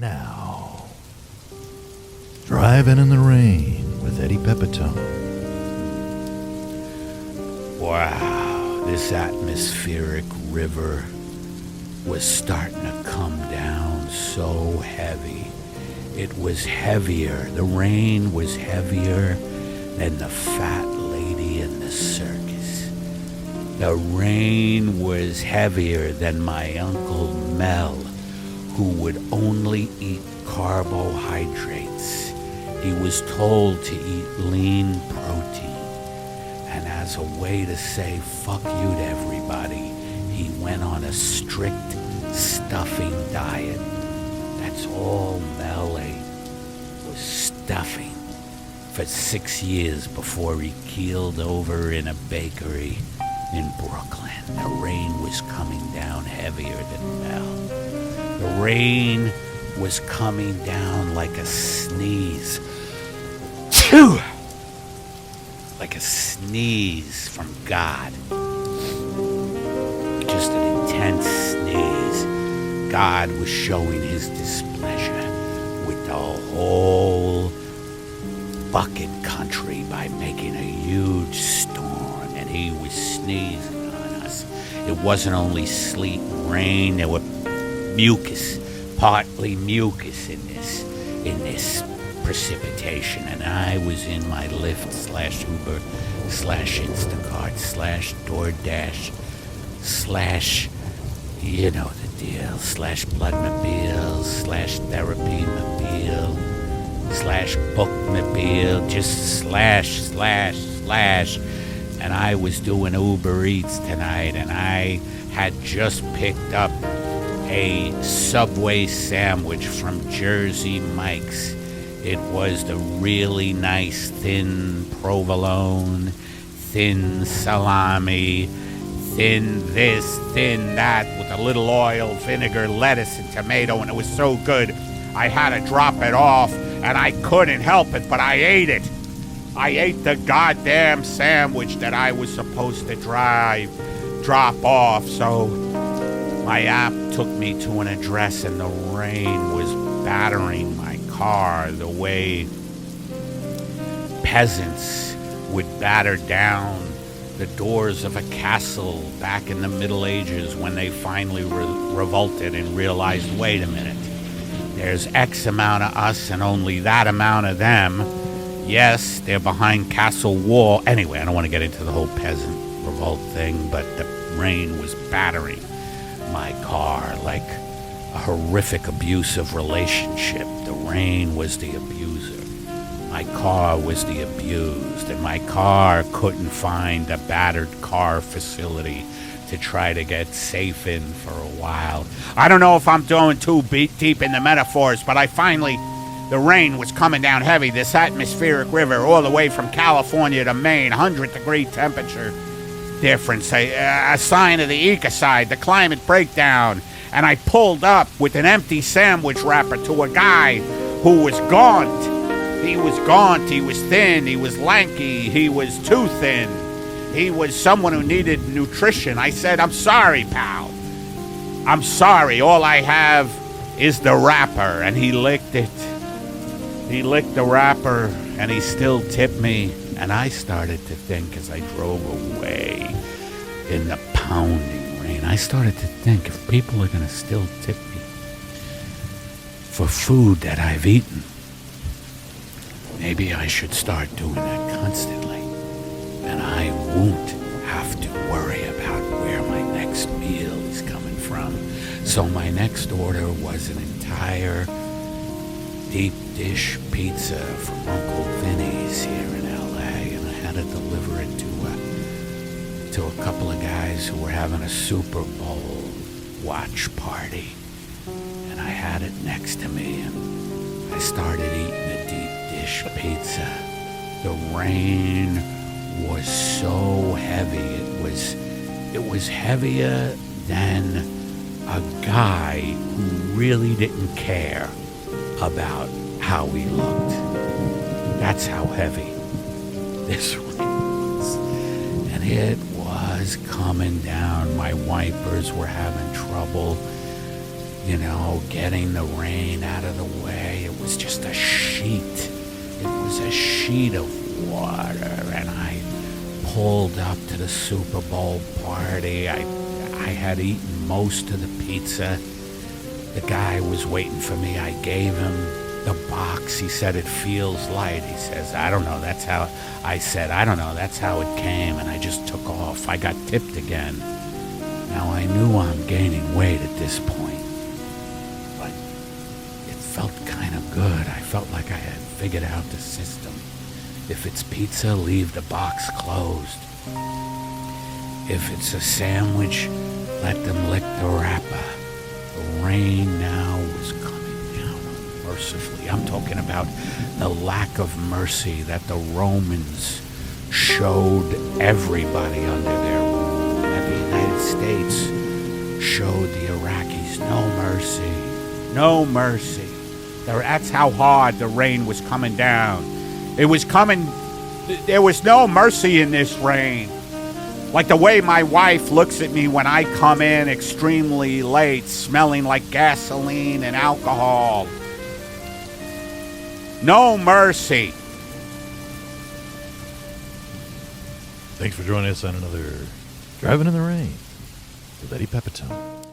now. Driving in the Rain with Eddie Pepitone. Wow, this atmospheric river was starting to come down so heavy. It was heavier. The rain was heavier than the fat lady in the circus. The rain was heavier than my Uncle Mel, who would only eat carbohydrates. He was told to eat lean protein. And as a way to say fuck you to everybody, he went on a strict stuffing diet. That's all Mel ate was stuffing for 6 years before he keeled over in a bakery in Brooklyn. The rain was coming down heavier than Mel. The rain was coming down like a sneeze. Phew! Like a sneeze from God. Just an intense sneeze. God was showing his displeasure with the whole fucking country by making a huge storm, and he was sneezing on us. It wasn't only sleet and rain, there were mucus, partly mucus in this precipitation, and I was in my Lyft /Uber /Instacart /DoorDash you know the deal, /Bloodmobile /Therapymobile /Bookmobile, just slash, and I was doing Uber Eats tonight, and I had just picked up a Subway sandwich from Jersey Mike's. It was the really nice thin provolone, thin salami, thin this, thin that, with a little oil, vinegar, lettuce, and tomato, and it was so good I had to drop it off, and I couldn't help it, but I ate it. I ate the goddamn sandwich that I was supposed to drop off, so my app took me to an address, and the rain was battering my car the way peasants would batter down the doors of a castle back in the Middle Ages when they finally revolted and realized, wait a minute, there's X amount of us and only that amount of them. Yes, they're behind castle wall. Anyway, I don't want to get into the whole peasant revolt thing, but the rain was battering my car like a horrific abusive relationship. The rain was the abuser. My car was the abused, and my car couldn't find a battered car facility to try to get safe in for a while. I don't know if I'm going too deep in the metaphors, but the rain was coming down heavy, this atmospheric river all the way from California to Maine, 100-degree temperature difference, a sign of the ecocide, the climate breakdown. And I pulled up with an empty sandwich wrapper to a guy who was gaunt. He was gaunt, he was thin, he was lanky, he was too thin. He was someone who needed nutrition. I said, I'm sorry, pal. I'm sorry, all I have is the wrapper. And he licked it. He licked the wrapper, and he still tipped me. And I started to think as I drove away in the pounding rain, I started to think, if people are going to still tip me for food that I've eaten, maybe I should start doing that constantly. And I won't have to worry about where my next meal is coming from. So my next order was an entire deep dish pizza from Uncle Vinny's here in L.A., and I had to deliver it to a couple of guys who were having a Super Bowl watch party. And I had it next to me, and I started eating a deep dish pizza. The rain was so heavy. It was heavier than a guy who really didn't care about how he looked. That's how heavy this rain was. And it was coming down. My wipers were having trouble. getting the rain out of the way. It was just a sheet. It was a sheet of water, and I pulled up to the Super Bowl party. I had eaten most of the pizza. The guy was waiting for me. I gave him the box. He said, "It feels light." He says, I don't know, that's how it came, and I just took off. I got tipped again. Now I knew I'm gaining weight at this point, but it felt kind of good. I felt like I had figured out the system. If it's pizza, leave the box closed. If it's a sandwich, let them lick the wrapper. The rain now was coming down unmercifully. I'm talking about the lack of mercy that the Romans showed everybody under their rule, that the United States showed the Iraqis no mercy. No mercy. That's how hard the rain was coming down. It was coming. There was no mercy in this rain. Like the way my wife looks at me when I come in extremely late, smelling like gasoline and alcohol. No mercy. Thanks for joining us on another Driving in the Rain with Eddie Pepitone.